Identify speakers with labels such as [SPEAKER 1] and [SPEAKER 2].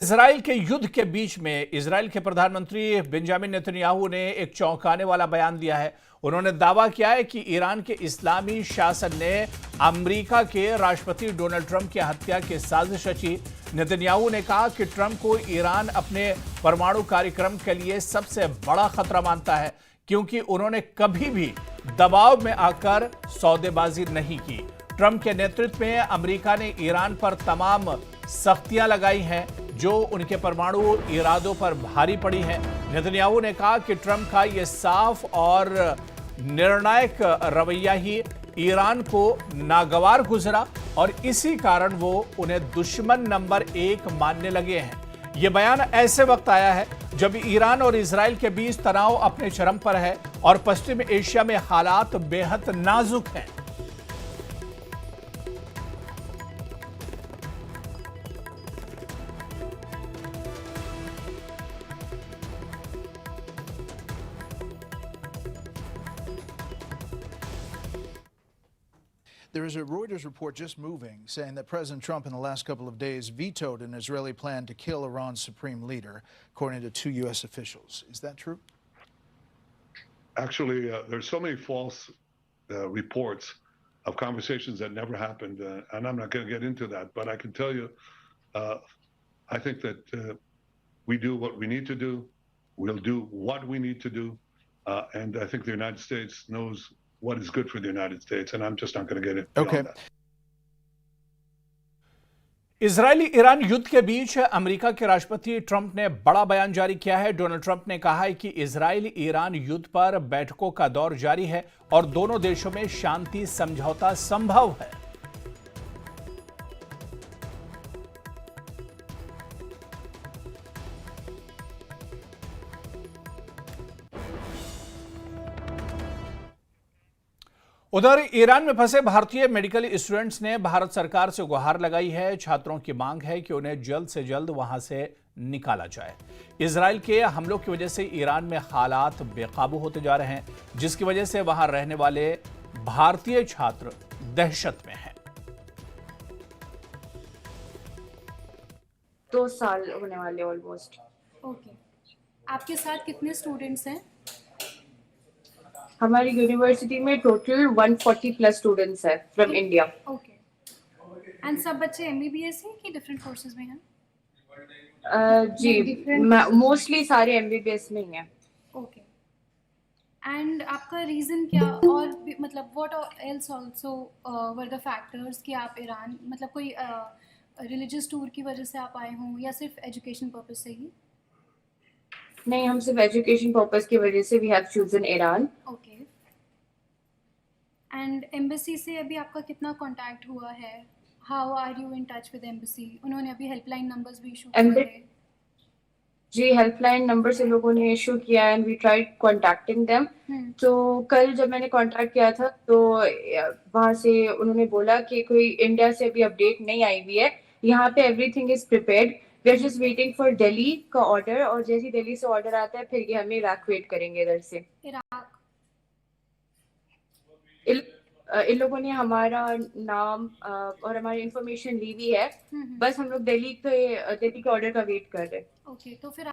[SPEAKER 1] Israel के युद्ध के बीच में इजराइल के प्रधानमंत्री बेंजामिन नेतन्याहू ने एक चौंकाने वाला बयान दिया है। उन्होंने दावा किया है कि ईरान के इस्लामी शासन ने अमेरिका के राष्ट्रपति डोनाल्ड ट्रंप की हत्या की साजिश रची। नेतन्याहू ने कहा कि ट्रंप को ईरान अपने परमाणु कार्यक्रम के लिए सबसे बड़ा खतरा मानता है, क्योंकि उन्होंने कभी भी दबाव में आकर सौदेबाजी नहीं की। ट्रंप के नेतृत्व में अमेरिका ने ईरान पर तमाम सख्तियां लगाई हैं जो उनके परमाणु इरादों पर भारी पड़ी हैं। नेतन्याहू ने कहा कि ट्रंप का यह साफ और निर्णायक रवैया ही ईरान को नागवार गुजरा और इसी कारण वो उन्हें दुश्मन नंबर 1 मानने लगे हैं। यह बयान ऐसे वक्त आया है जब ईरान और इजराइल के बीच तनाव अपने चरम पर है और पश्चिम एशिया में हालात बेहद नाजुक हैं।
[SPEAKER 2] There is a Reuters report just moving saying that President Trump in the last couple of days vetoed an Israeli plan to kill Iran's supreme leader, according to 2 U.S. officials. Is that true?
[SPEAKER 3] Actually, there's so many false reports of conversations that never happened, and I'm not going to get into that. But I can tell you, I think that we do what we need to do. We'll do what we need to do, and I think the United States knows what is good for the United States, and I'm just not going to get into that.
[SPEAKER 1] Israeli Iran युद्ध के बीच America के राष्ट्रपति Trump ने बड़ा बयान जारी किया है। डोनाल्ड ट्रंप ने कहा है कि इजरायल ईरान युद्ध पर बैठकों का दौर जारी है और दोनों देशों में शांति समझौता संभव है। उधर ईरान में फंसे भारतीय मेडिकल स्टूडेंट्स ने भारत सरकार से गुहार लगाई है। छात्रों की मांग है कि उन्हें जल्द से जल्द वहां से निकाला जाए। इजरायल के हमलों की वजह से ईरान में हालात बेकाबू होते जा रहे हैं, जिसकी वजह से वहां रहने वाले भारतीय छात्र दहशत में हैं।
[SPEAKER 4] 2 साल होने वाले ऑलमोस्ट।
[SPEAKER 5] ओके, आपके साथ कितने स्टूडेंट्स हैं?
[SPEAKER 4] हमारी यूनिवर्सिटी में टोटल 140 प्लस स्टूडेंट्स हैं फ्रॉम इंडिया।
[SPEAKER 5] ओके, एंड सब बच्चे एमबीबीएस हैं कि डिफरेंट कोर्सेज में हैं?
[SPEAKER 4] जी, मोस्टली सारे एमबीबीएस में ही हैं।
[SPEAKER 5] ओके, एंड आपका रीजन क्या, और मतलब what else also were the factors कि आप ईरान, मतलब कोई रिलीजियस टूर की वजह से आप आए हों या सिर्फ एजुकेशन पर्पस से ही?
[SPEAKER 4] नहीं, हम सिर्फ एजुकेशन पर्पस की वजह से we have chosen Iran.
[SPEAKER 5] Okay, and embassy से अभी आपका कितना कांटेक्ट हुआ है? How are you in touch with embassy? उन्होंने अभी हेल्पलाइन नंबर्स भी इशू किए थे।
[SPEAKER 4] जी, हेल्पलाइन नंबर से लोगों ने इशू किया and we tried contacting them. तो कल जब मैंने कांटेक्ट किया था तो वहां से उन्होंने बोला कि कोई इंडिया से अभी अपडेट नहीं आई हुई है, यहाँ पे everything is prepared, we are just waiting for Delhi का ऑर्डर, और जैसे दिल्ली से ऑर्डर आता है फिर ये हम इवैक्यूएट करेंगे इधर से।
[SPEAKER 5] इराक
[SPEAKER 4] इन लोगों ने हमारा नाम और हमारी इंफॉर्मेशन ली हुई है, बस हम लोग दिल्ली के ऑर्डर का वेट कर रहे हैं।
[SPEAKER 5] ओके, तो फिर